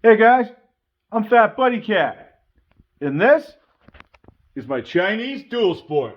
Hey guys, I'm FatBuddyCat, and this is my Chinese dual sport.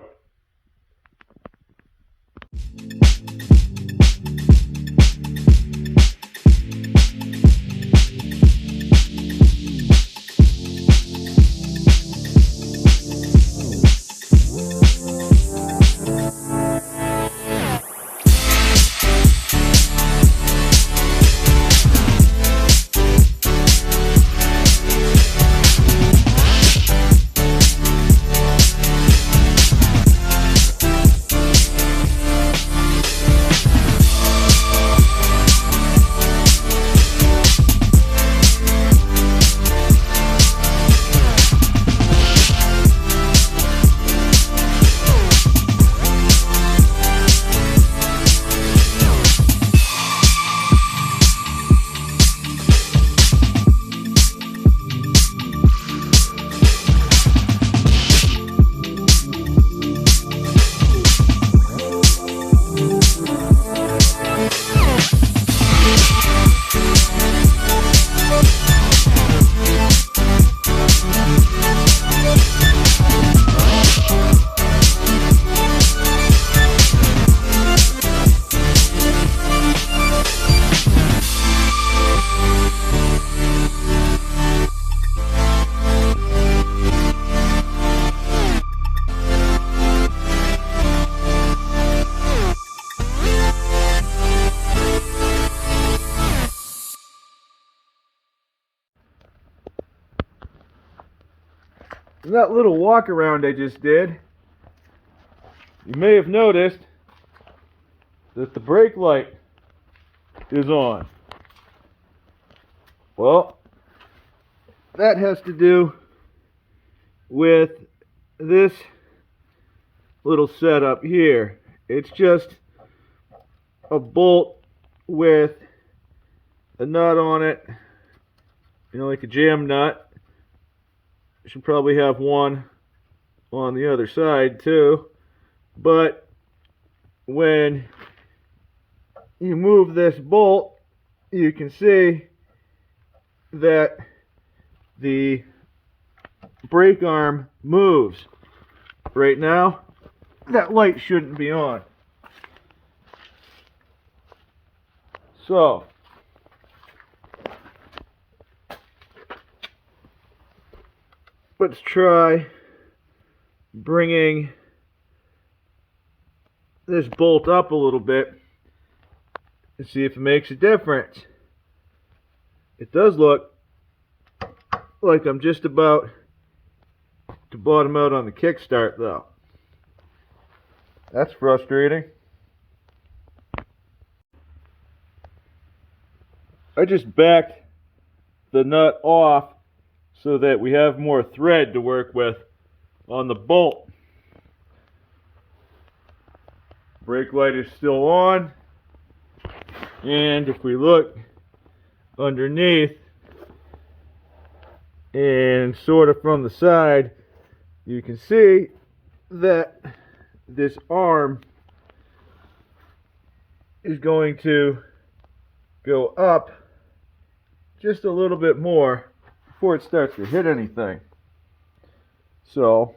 That little walk around I just did, you may have noticed that the brake light is on. Well, that has to do with this little setup here. It's just a bolt with a nut on it, like a jam nut. Should probably have one on the other side too, but when you move this bolt, you can see that the brake arm moves. Right now, that light shouldn't be on. So let's try bringing this bolt up a little bit and see if it makes a difference. It does look like I'm just about to bottom out on the kickstart though. That's frustrating. I just backed the nut off so that we have more thread to work with on the bolt. Brake light is still on, and if we look underneath and sort of from the side, you can see that this arm is going to go up just a little bit more before it starts to hit anything. So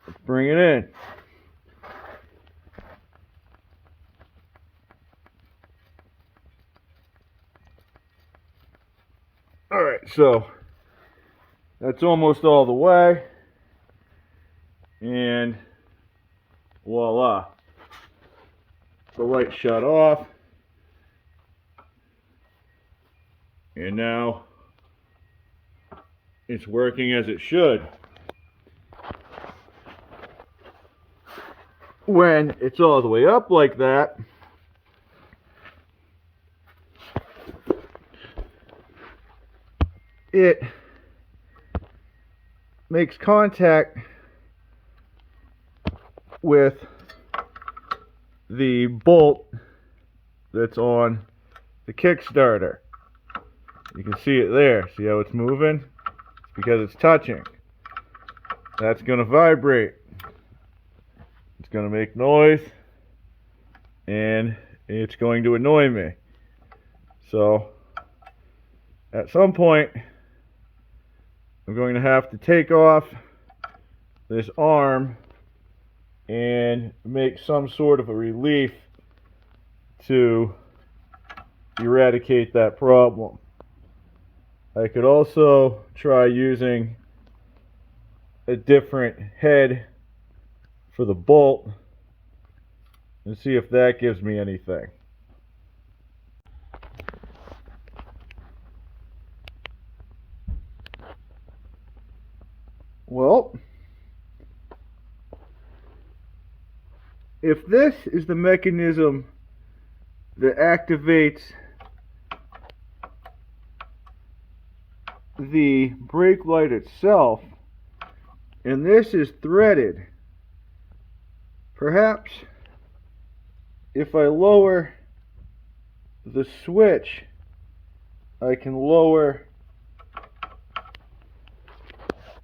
let's bring it in. Alright, so that's almost all the way, and voila, the light shut off, and now it's working as it should. When it's all the way up like that, it makes contact with the bolt that's on the Kickstarter. You can see it there. See how it's moving? It's because it's touching. That's going to vibrate. It's going to make noise, and it's going to annoy me. So At some point, I'm going to have to take off this arm and make some sort of a relief to eradicate that problem. I could also try using a different head for the bolt and see if that gives me anything. Well, if this is the mechanism that activates the brake light itself, and this is threaded, perhaps if I lower the switch, I can lower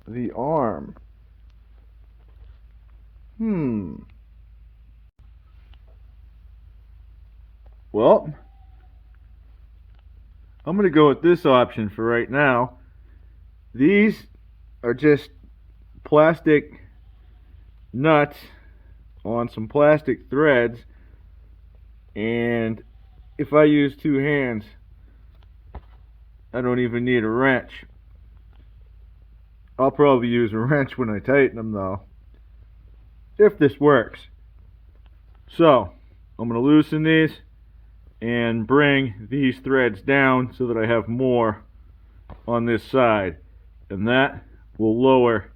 the arm. Well, I'm going to go with this option for right now. These are just plastic nuts on some plastic threads, and if I use two hands, I don't even need a wrench. I'll probably use a wrench when I tighten them though, if this works. So I'm going to loosen these and bring these threads down so that I have more on this side, and that will lower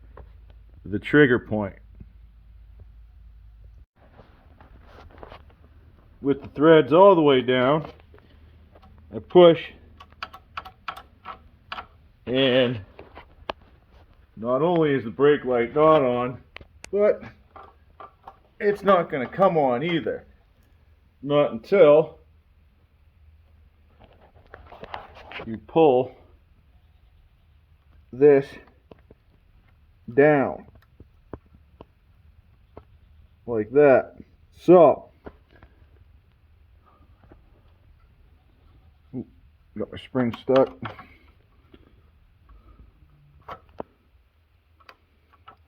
the trigger point. With the threads all the way down, I push, and not only is the brake light not on, but it's not going to come on either. Not until you pull this down like that. So, got my spring stuck.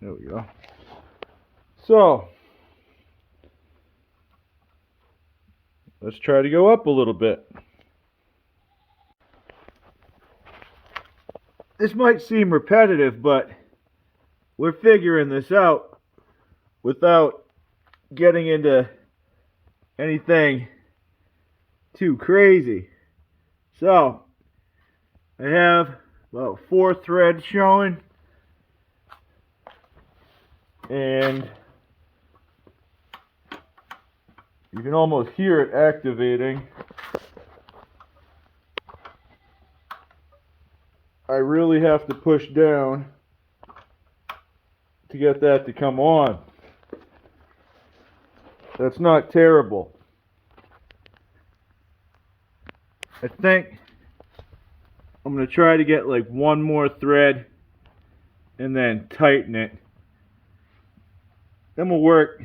There we go. So, let's try to go up a little bit. This might seem repetitive, but we're figuring this out without getting into anything too crazy. So, I have about 4 threads showing, and you can almost hear it activating. I really have to push down to get that to come on. That's not terrible. I think I'm going to try to get like one more thread and then tighten it. Then we'll work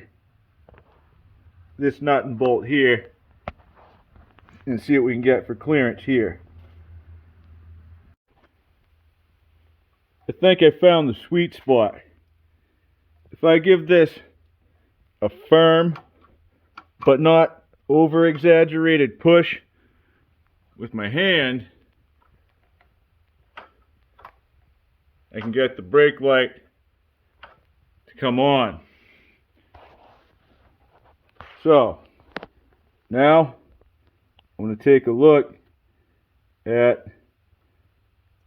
this nut and bolt here and see what we can get for clearance here. I think I found the sweet spot. If I give this a firm but not over exaggerated push with my hand, I can get the brake light to come on. So now I'm going to take a look at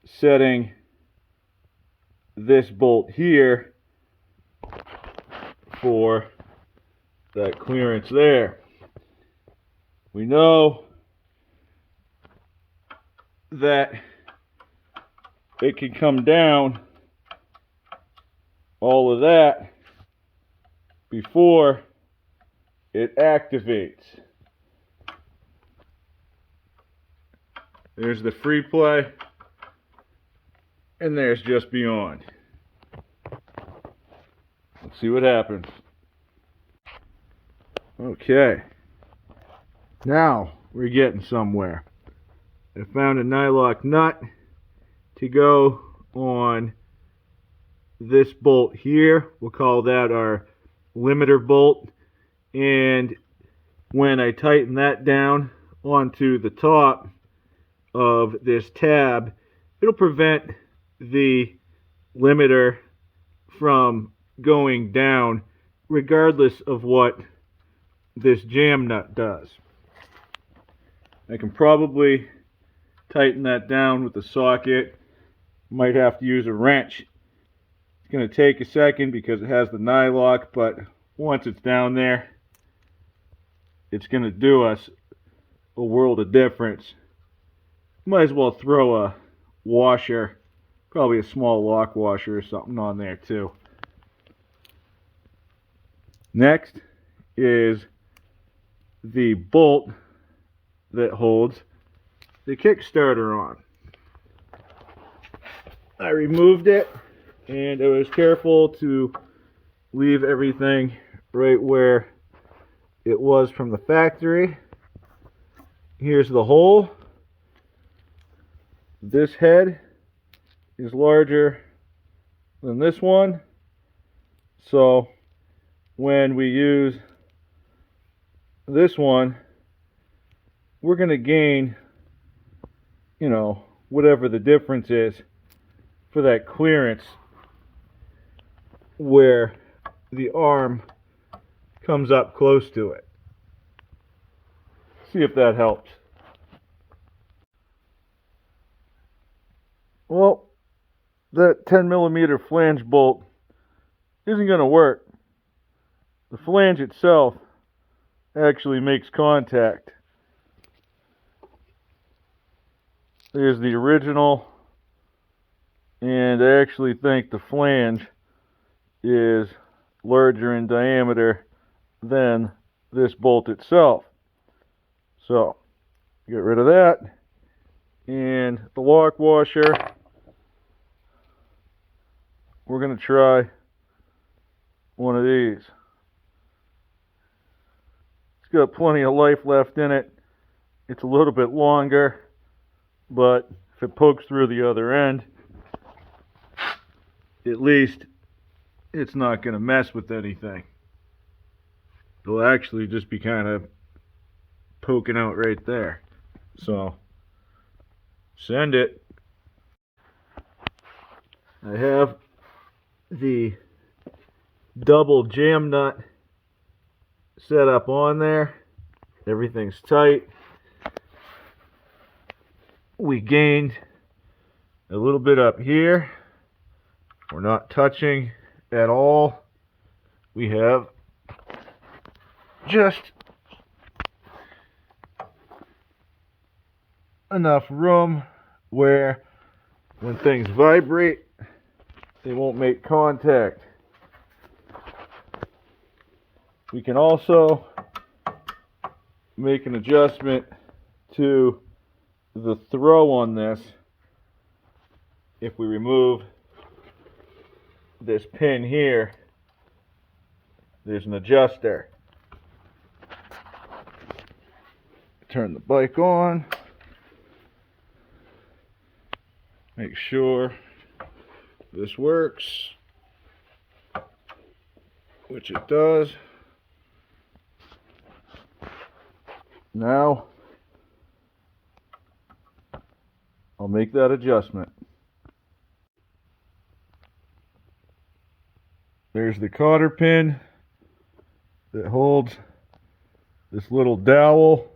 setting this bolt here for that clearance there. We know that it can come down all of that before it activates. There's the free play, and there's just beyond. Let's see what happens. Okay, now we're getting somewhere. I found a nylock nut to go on this bolt here. We'll call that our limiter bolt. And when I tighten that down onto the top of this tab, it'll prevent the limiter from going down regardless of what this jam nut does. I can probably tighten that down with a socket. Might have to use a wrench. It's going to take a second because it has the nylock, but once it's down there, it's going to do us a world of difference. Might as well throw a washer, probably a small lock washer or something on there too. Next is the bolt that holds the Kickstarter on. I removed it, and I was careful to leave everything right where it was from the factory. Here's the hole. This head is larger than this one, so when we use this one, we're going to gain, whatever the difference is for that clearance where the arm comes up close to it. See if that helps. Well, that 10mm flange bolt isn't going to work. The flange itself actually makes contact. There's the original, and I actually think the flange is larger in diameter than this bolt itself. So, get rid of that. And the lock washer, we're going to try one of these. It's got plenty of life left in it. It's a little bit longer, but if it pokes through the other end, at least it's not going to mess with anything. It'll actually just be kind of poking out right there. So, send it. I have the double jam nut set up on there. Everything's tight. We gained a little bit up here. We're not touching at all. We have just enough room where when things vibrate, they won't make contact. We can also make an adjustment to the throw on this. If we remove this pin here, there's an adjuster. Turn the bike on. Make sure this works, which it does. Now, I'll make that adjustment. There's the cotter pin that holds this little dowel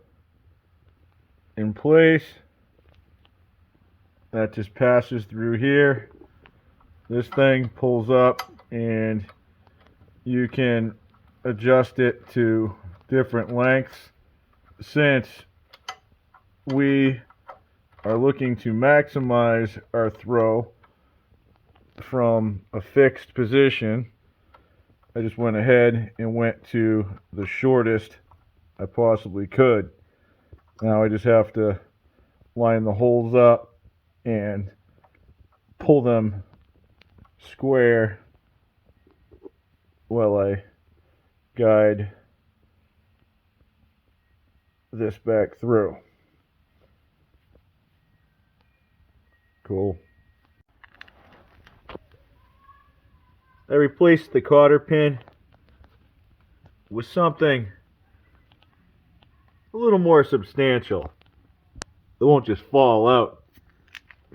in place. That just passes through here. This thing pulls up and you can adjust it to different lengths. Since we are looking to maximize our throw from a fixed position, I just went ahead and went to the shortest I possibly could. Now I just have to line the holes up and pull them square while I guide this back through. Cool. I replaced the cotter pin with something a little more substantial. It won't just fall out.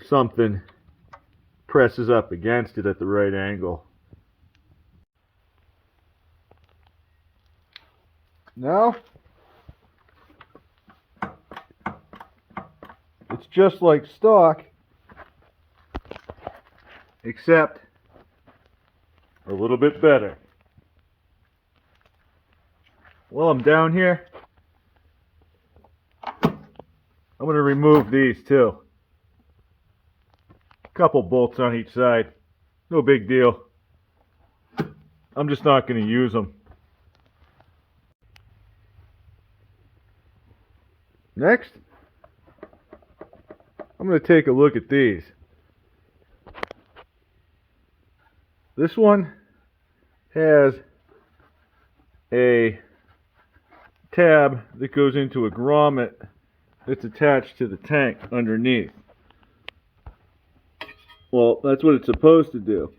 Something presses up against it at the right angle. Now, it's just like stock, except a little bit better. While I'm down here, I'm going to remove these too. A couple bolts on each side. No big deal. I'm just not going to use them. Next, I'm going to take a look at these. This one has a tab that goes into a grommet that's attached to the tank underneath. Well, that's what it's supposed to do.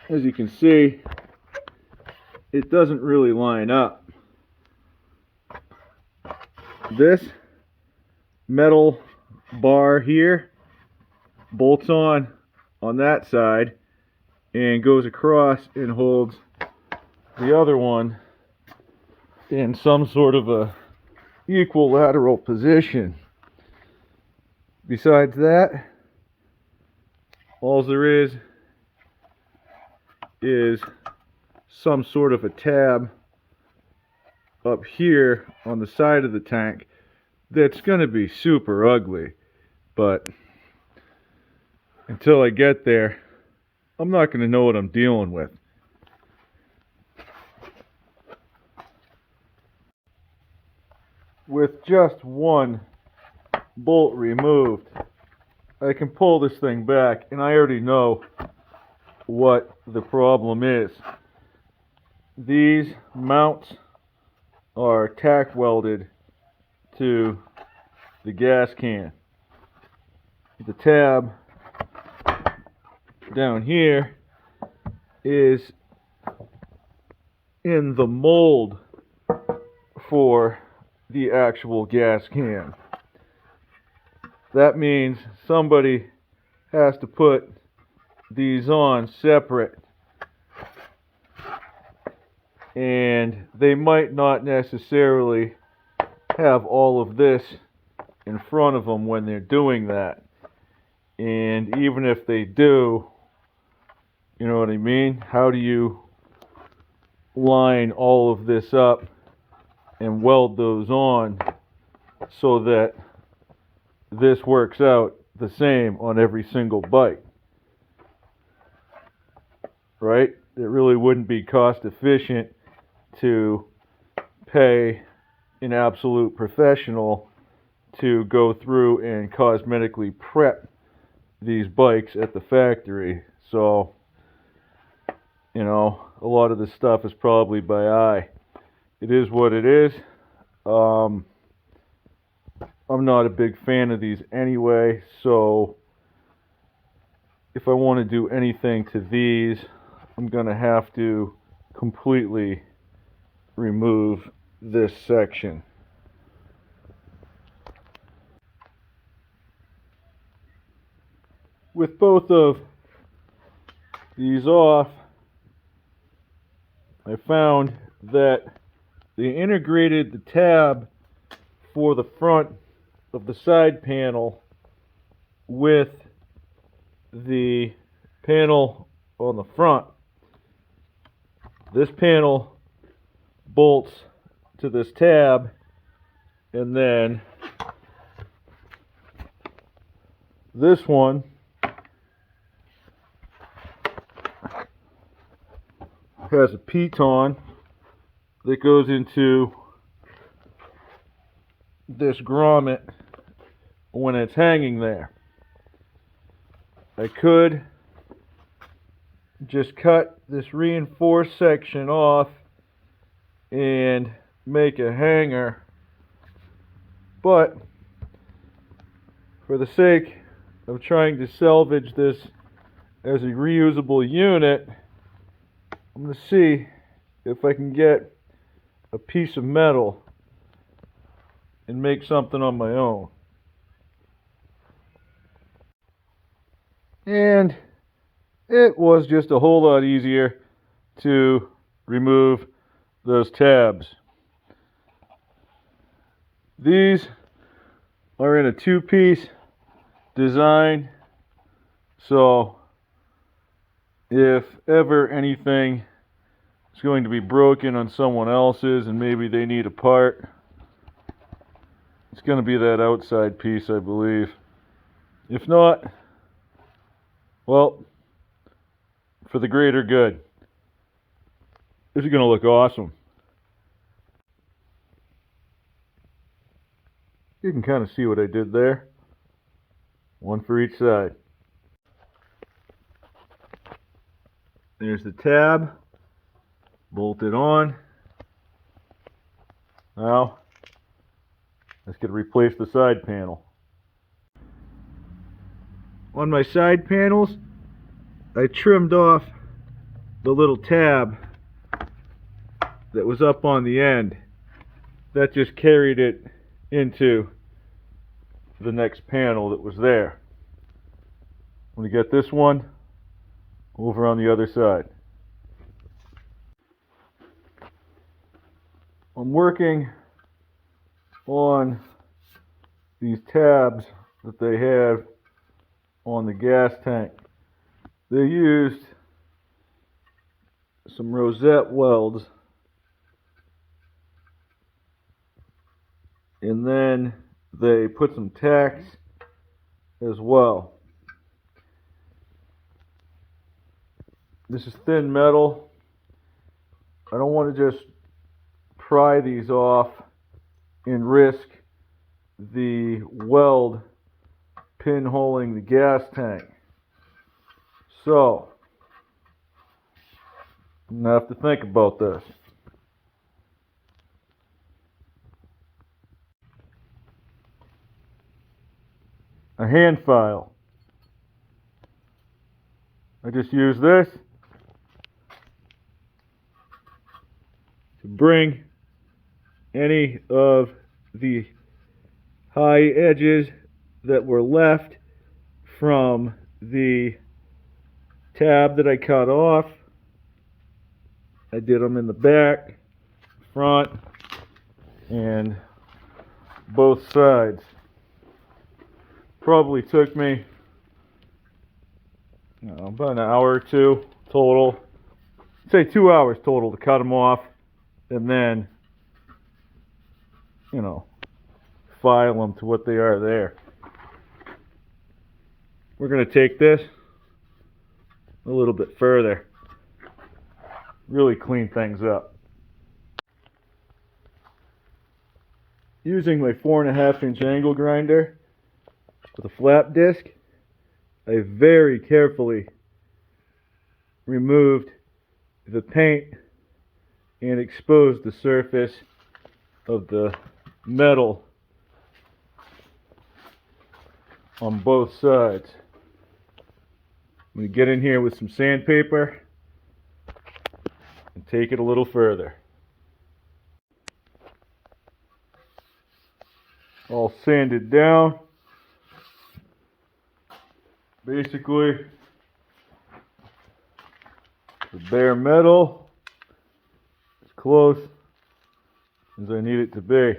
As you can see, it doesn't really line up. This metal bar here bolts on that side and goes across and holds the other one in some sort of a equilateral position. Besides that, all there is some sort of a tab up here on the side of the tank that's going to be super ugly, but until I get there, I'm not going to know what I'm dealing with. With just one bolt removed, I can pull this thing back, and I already know what the problem is. These mounts are tack welded to the gas can. The tab down here is in the mold for the actual gas can. That means somebody has to put these on separate, and they might not necessarily have all of this in front of them when they're doing that. And even if they do, you know what I mean? How do you line all of this up and weld those on so that this works out the same on every single bike? Right? It really wouldn't be cost efficient to pay an absolute professional to go through and cosmetically prep these bikes at the factory. So, you know, a lot of this stuff is probably by eye. It is what it is. I'm not a big fan of these anyway, so if I want to do anything to these, I'm going to have to completely remove this section. With both of these off, I found that they integrated the tab for the front of the side panel with the panel on the front. This panel bolts to this tab, and then this one has a piton that goes into this grommet when it's hanging there. I could just cut this reinforced section off and make a hanger, but for the sake of trying to salvage this as a reusable unit, I'm going to see if I can get a piece of metal and make something on my own. And it was just a whole lot easier to remove those tabs. These are in a two-piece design, so if ever anything is going to be broken on someone else's and maybe they need a part, it's going to be that outside piece, I believe. If not, well, for the greater good. This is going to look awesome. You can kind of see what I did there. One for each side. There's the tab, bolted on. Now, let's get to replace the side panel. On my side panels, I trimmed off the little tab that was up on the end. That just carried it into the next panel that was there. I'm going to get this one over on the other side. I'm working on these tabs that they have on the gas tank. They used some rosette welds, and then they put some tacks as well. This is thin metal. I don't want to just pry these off and risk the weld pinholing the gas tank. So, I'm going to have to think about this. A hand file. I just use this to bring any of the high edges that were left from the tab that I cut off. I did them in the back, front, and both sides. Probably took me about an hour or two total. Say 2 hours total to cut them off, and then, file them to what they are there. We're going to take this a little bit further. Really clean things up. Using my 4.5-inch angle grinder with a flap disc, I very carefully removed the paint and exposed the surface of the metal on both sides. I'm going to get in here with some sandpaper and take it a little further. All sanded down. Basically, the bare metal as close as I need it to be.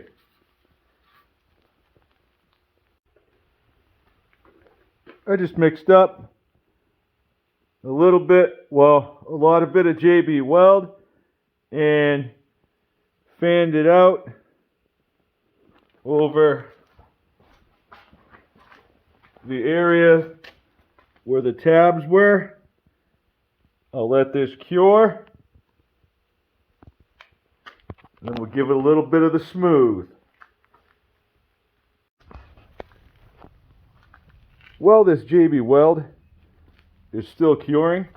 I just mixed up a little bit, a lot of bit of JB Weld and fanned it out over the area where the tabs were. I'll let this cure. Then we'll give it a little bit of the smooth. While this JB Weld is still curing,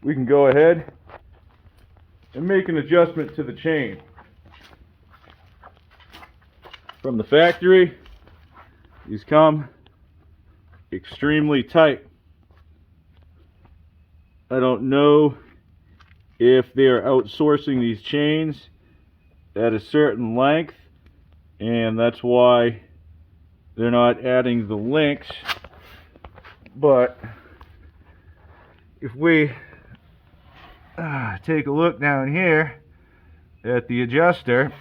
we can go ahead and make an adjustment to the chain. From the factory, these come extremely tight. I don't know if they're outsourcing these chains at a certain length, and that's why they're not adding the links. But if we take a look down here at the adjuster,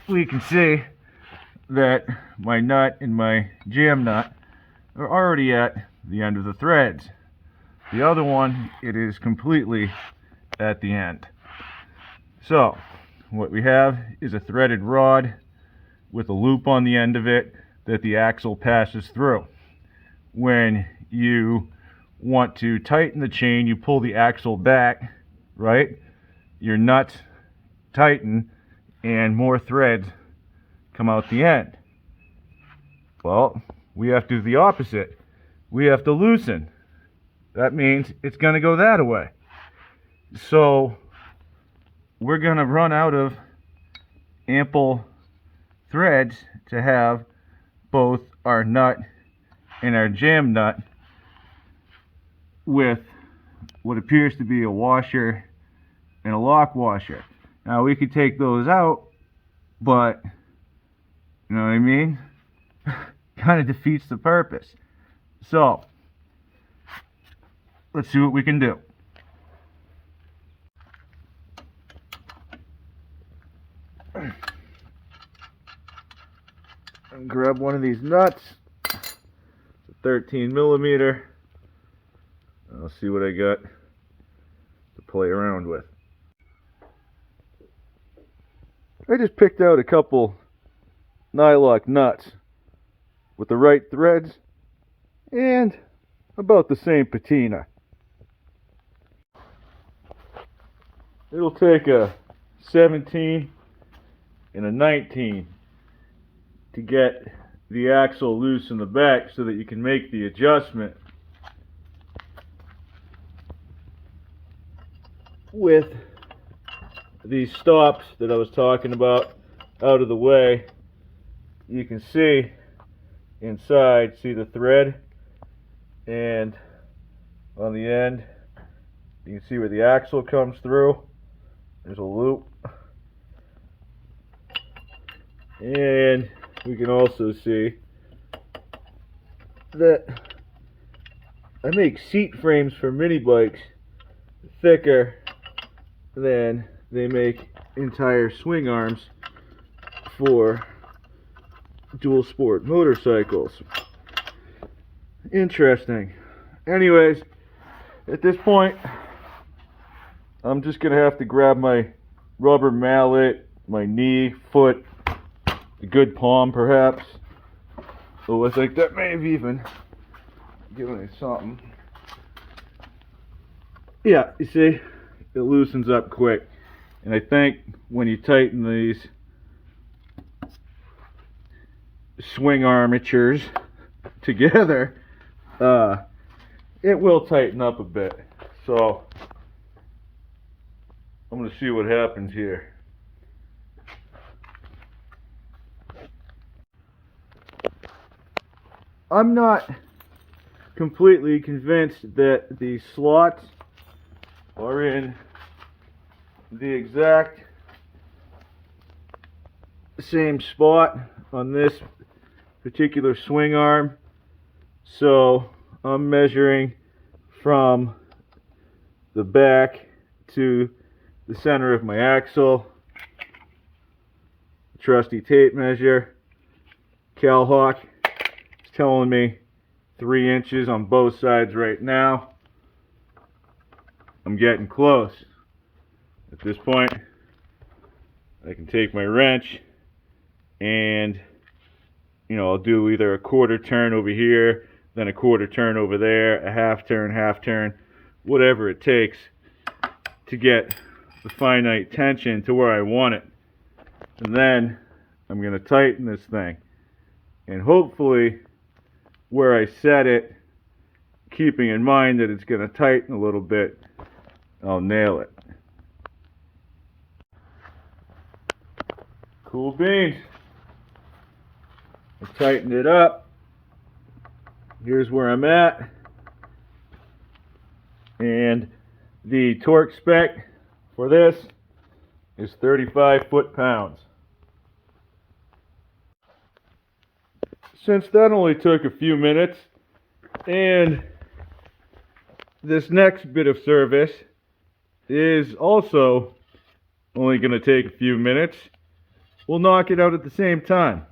we can see that my nut and my jam nut are already at the end of the threads. The other one, it is completely at the end. So what we have is a threaded rod with a loop on the end of it that the axle passes through. When you want to tighten the chain, you pull the axle back, right? Your nuts tighten and more threads come out the end. Well, we have to do the opposite. We have to loosen. That means it's going to go that way. So we're going to run out of ample threads to have both our nut and our jam nut with what appears to be a washer and a lock washer. Now we could take those out, but you know what I mean? Kind of defeats the purpose. So let's see what we can do. And grab one of these nuts. It's a 13 millimeter. I'll see what I got to play around with. I just picked out a couple nylock nuts with the right threads and about the same patina. It'll take a 17 and a 19 to get the axle loose in the back so that you can make the adjustment with these stops that I was talking about out of the way. You can see inside, see the thread, and on the end you can see where the axle comes through. There's a loop, and we can also see that I make seat frames for mini bikes thicker than they make entire swing arms for dual sport motorcycles. Interesting. Anyways, at this point I'm just gonna have to grab my rubber mallet, my knee, foot, a good palm perhaps. Oh, I think that may have even given me something. Yeah, you see, it loosens up quick. And I think when you tighten these swing armatures together, it will tighten up a bit. So I'm going to see what happens here. I'm not completely convinced that the slots are in the exact same spot on this particular swing arm, so I'm measuring from the back to the center of my axle. Trusty tape measure. Calhawk is telling me 3 inches on both sides right now. I'm getting close. At this point, I can take my wrench and, you know, I'll do either a quarter turn over here, then a quarter turn over there, a half turn, whatever it takes to get the finite tension to where I want it. And then I'm going to tighten this thing. And hopefully where I set it, keeping in mind that it's going to tighten a little bit, I'll nail it. Cool beans. I tightened it up. Here's where I'm at. And the torque spec for this is 35 foot-pounds. Since that only took a few minutes, and this next bit of service is also only going to take a few minutes, we'll knock it out at the same time.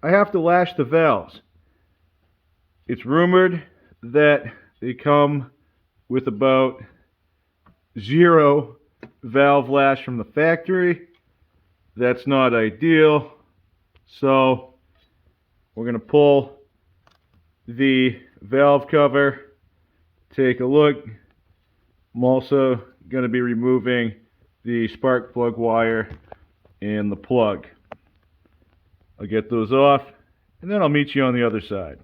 I have to lash the valves. It's rumored that they come with about 0 valve lash from the factory. That's not ideal, so we're going to pull the valve cover, take a look. I'm also going to be removing the spark plug wire and the plug. I'll get those off, and then I'll meet you on the other side.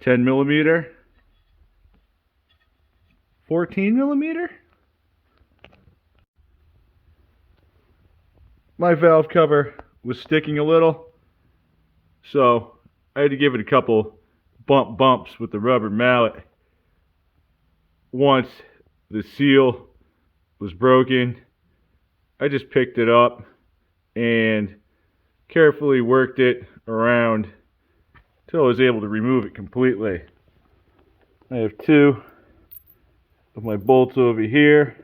$10 millimeter, 14 millimeter. My valve cover was sticking a little, so I had to give it a couple bumps with the rubber mallet. Once the seal was broken, I just picked it up and carefully worked it around until I was able to remove it completely. I have 2 of my bolts over here.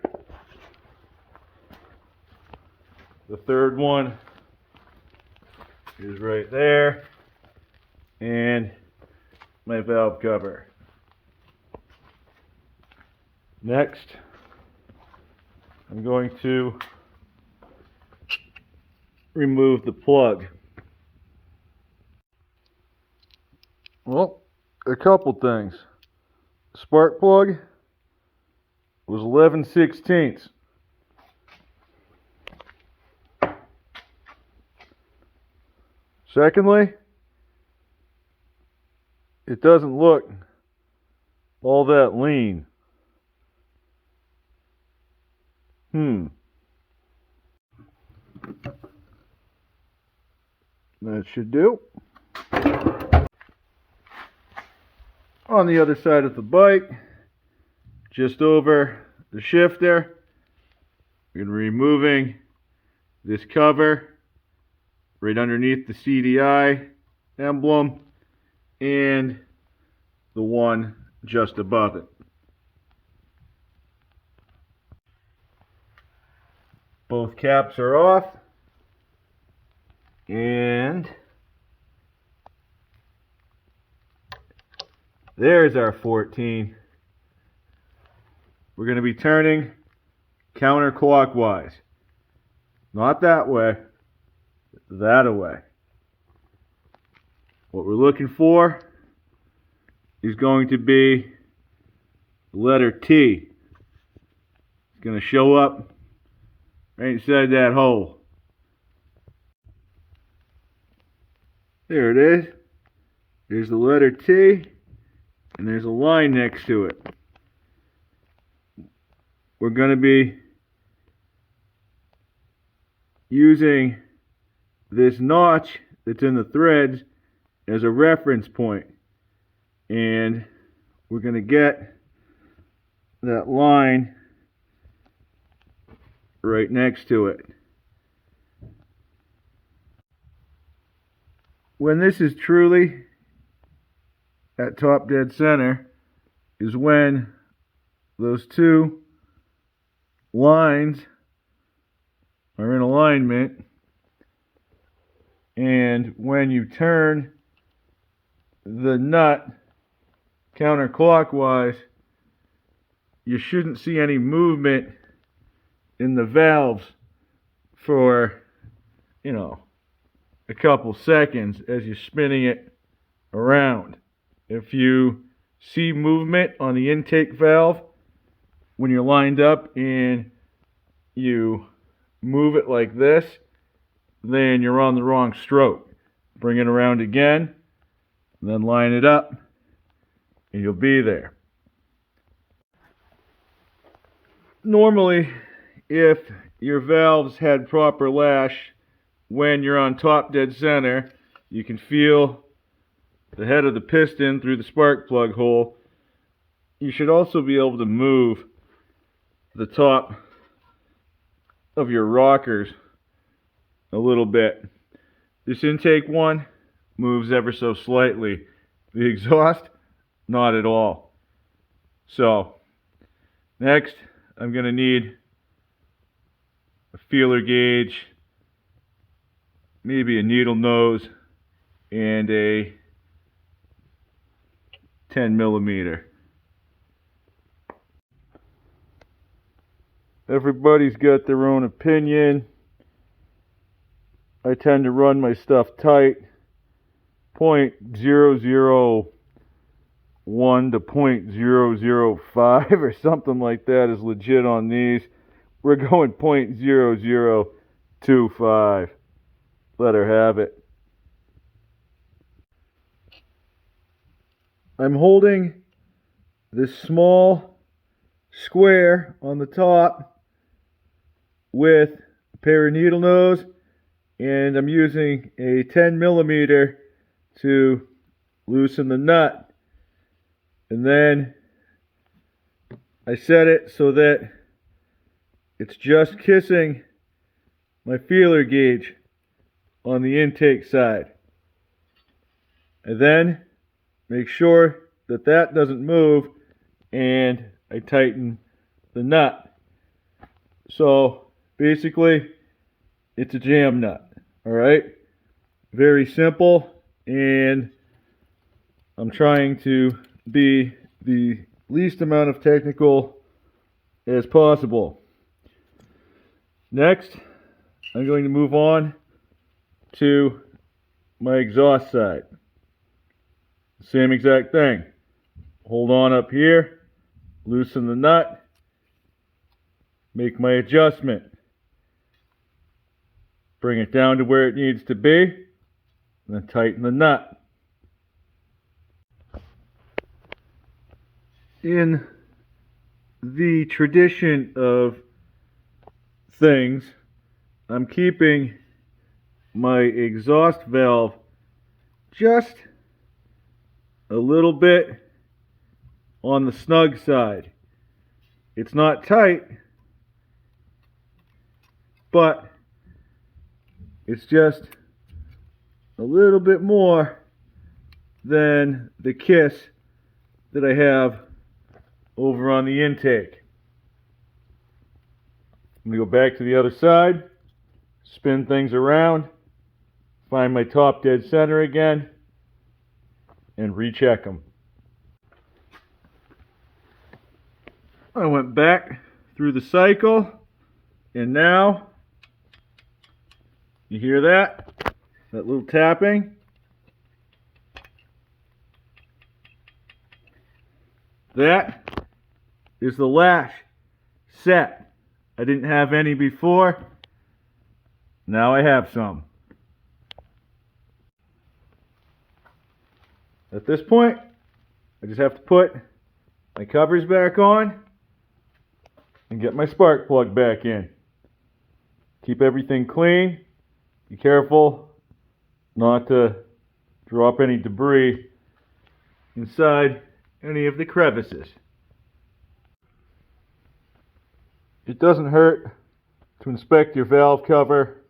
The third one is right there, and my valve cover. Next, I'm going to remove the plug. Well, a couple things. Spark plug was 11/16. Secondly, it doesn't look all that lean. That should do. On the other side of the bike, just over the shifter, we're going to be removing this cover right underneath the CDI emblem and the one just above it. Both caps are off, and there's our 14. We're going to be turning counterclockwise. Not that way, that way. What we're looking for is going to be the letter T. It's going to show up right inside that hole. There it is. There's the letter T, and there's a line next to it. We're going to be using this notch that's in the threads as a reference point, and we're going to get that line right next to it. When this is truly at top dead center is when those 2 lines are in alignment, and when you turn the nut counterclockwise, you shouldn't see any movement in the valves for, a couple seconds as you're spinning it around. If you see movement on the intake valve when you're lined up and you move it like this, then you're on the wrong stroke. Bring it around again, and then line it up, and you'll be there. Normally, if your valves had proper lash when you're on top dead center, you can feel the head of the piston through the spark plug hole, you should also be able to move the top of your rockers a little bit. This intake one moves ever so slightly. The exhaust, not at all. So, next, I'm going to need a feeler gauge, maybe a needle nose, and a 10mm. Everybody's got their own opinion. I tend to run my stuff tight. 0.001 to 0.005 or something like that is legit on these. We're going 0.0025. Let her have it. I'm holding this small square on the top with a pair of needle nose, and I'm using a 10mm to loosen the nut. And then I set it so that it's just kissing my feeler gauge on the intake side. I then make sure that that doesn't move, and I tighten the nut. So basically, it's a jam nut. Alright? Very simple, and I'm trying to be the least amount of technical as possible. Next, I'm going to move on to my exhaust side. Same exact thing. Hold on up here, loosen the nut, make my adjustment, bring it down to where it needs to be, and then tighten the nut. In the tradition of things, I'm keeping my exhaust valve just a little bit on the snug side. It's not tight, but it's just a little bit more than the kiss that I have over on the intake. I'm going to go back to the other side, spin things around, find my top dead center again, and recheck them. I went back through the cycle, and now, you hear that? That little tapping? That is the lash set. I didn't have any before. Now I have some. At this point, I just have to put my covers back on and get my spark plug back in. Keep everything clean. Be careful not to drop any debris inside any of the crevices. It doesn't hurt to inspect your valve cover.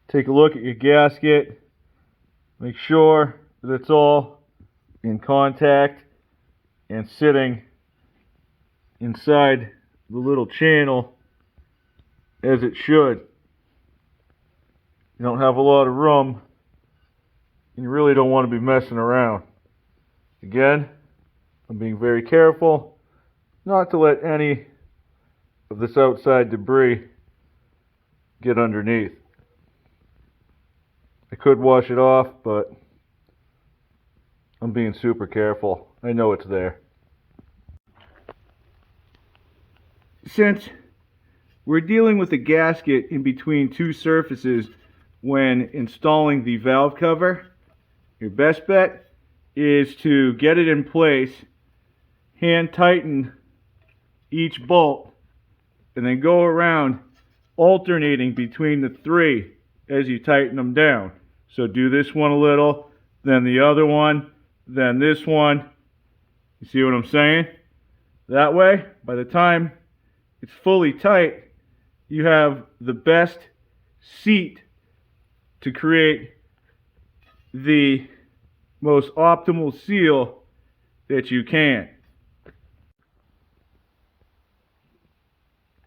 Take a look at your gasket. Make sure that it's all in contact and sitting inside the little channel as it should. You don't have a lot of room, and you really don't want to be messing around. Again, I'm being very careful not to let any of this outside debris get underneath. I could wash it off, but I'm being super careful. I know it's there. Since we're dealing with a gasket in between two surfaces when installing the valve cover, your best bet is to get it in place, hand tighten each bolt, and then go around alternating between the three as you tighten them down. So do this one a little, then the other one, then this one. You see what I'm saying? That way, by the time it's fully tight, you have the best seat to create the most optimal seal that you can.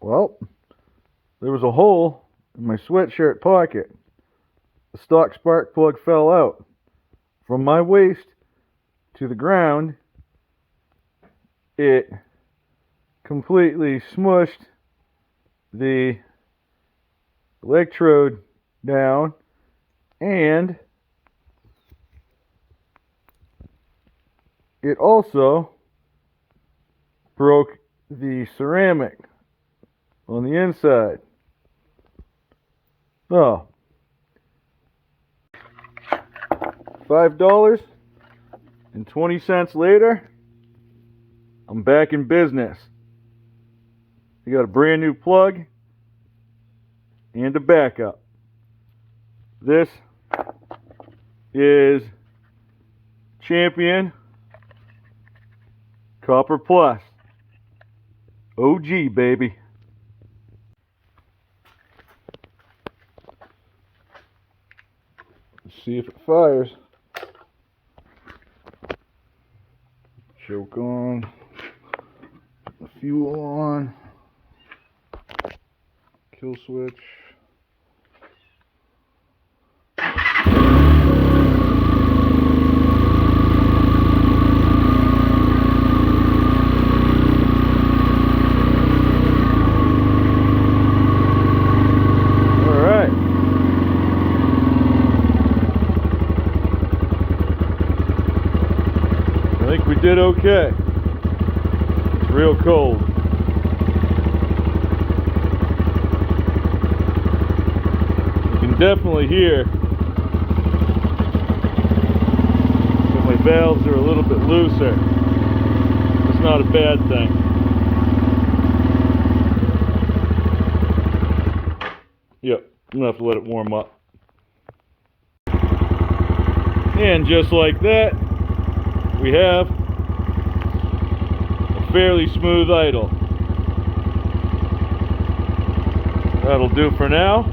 Well, there was a hole in my sweatshirt pocket. The stock spark plug fell out. From my waist to the ground, it completely smushed the electrode down, and it also broke the ceramic on the inside. So, $5.20 later, I'm back in business. I got a brand new plug and a backup. This is Champion Copper Plus. OG, baby. Let's see if it fires. Choke on. The fuel on. Kill switch. Did okay. It's real cold. You can definitely hear that my valves are a little bit looser. It's not a bad thing. Yep, I'm gonna have to let it warm up. And just like that, we have fairly smooth idle. That'll do for now.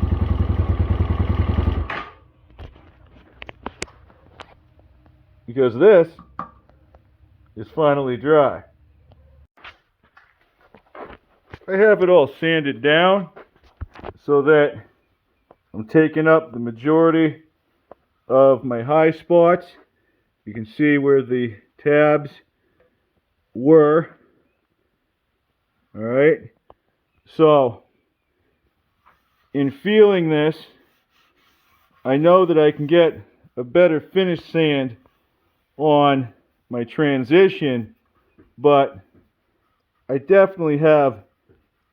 Because this is finally dry. I have it all sanded down so that I'm taking up the majority of my high spots. You can see where the tabs were. Alright, so in feeling this, I know that I can get a better finish sand on my transition, but I definitely have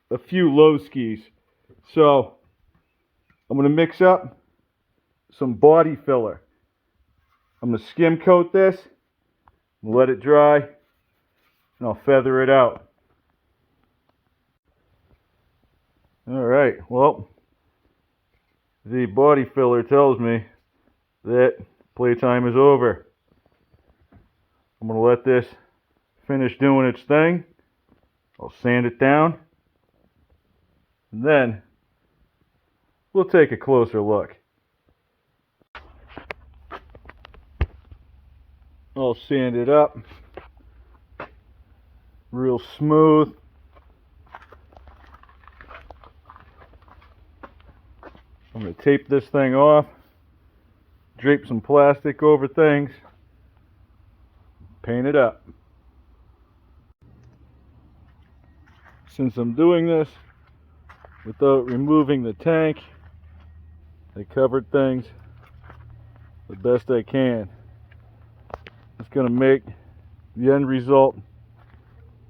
a few low skis. So I'm going to mix up some body filler. I'm going to skim coat this, let it dry, and I'll feather it out. Alright, well, the body filler tells me that playtime is over. I'm going to let this finish doing its thing. I'll sand it down, and then we'll take a closer look. I'll sand it up real smooth. I'm going to tape this thing off, drape some plastic over things, paint it up. Since I'm doing this without removing the tank, I covered things the best I can. It's going to make the end result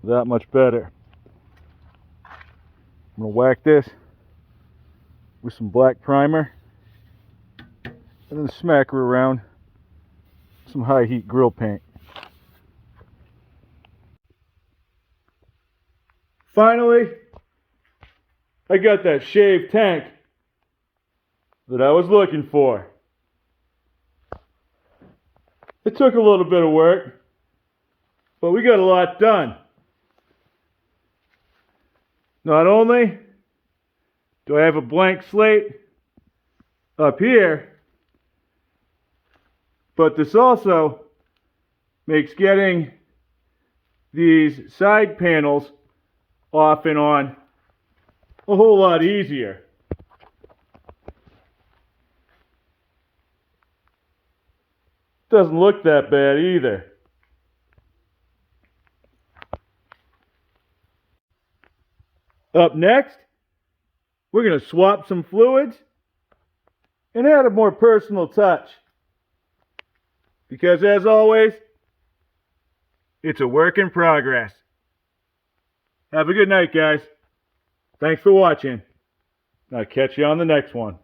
that much better. I'm going to whack this with some black primer and then smack her around some high heat grill paint. Finally, I got that shaved tank that I was looking for. It took a little bit of work, but we got a lot done. Not only do I have a blank slate up here, but this also makes getting these side panels off and on a whole lot easier. Doesn't look that bad either. Up next, we're going to swap some fluids and add a more personal touch. Because as always, it's a work in progress. Have a good night, guys. Thanks for watching. I'll catch you on the next one.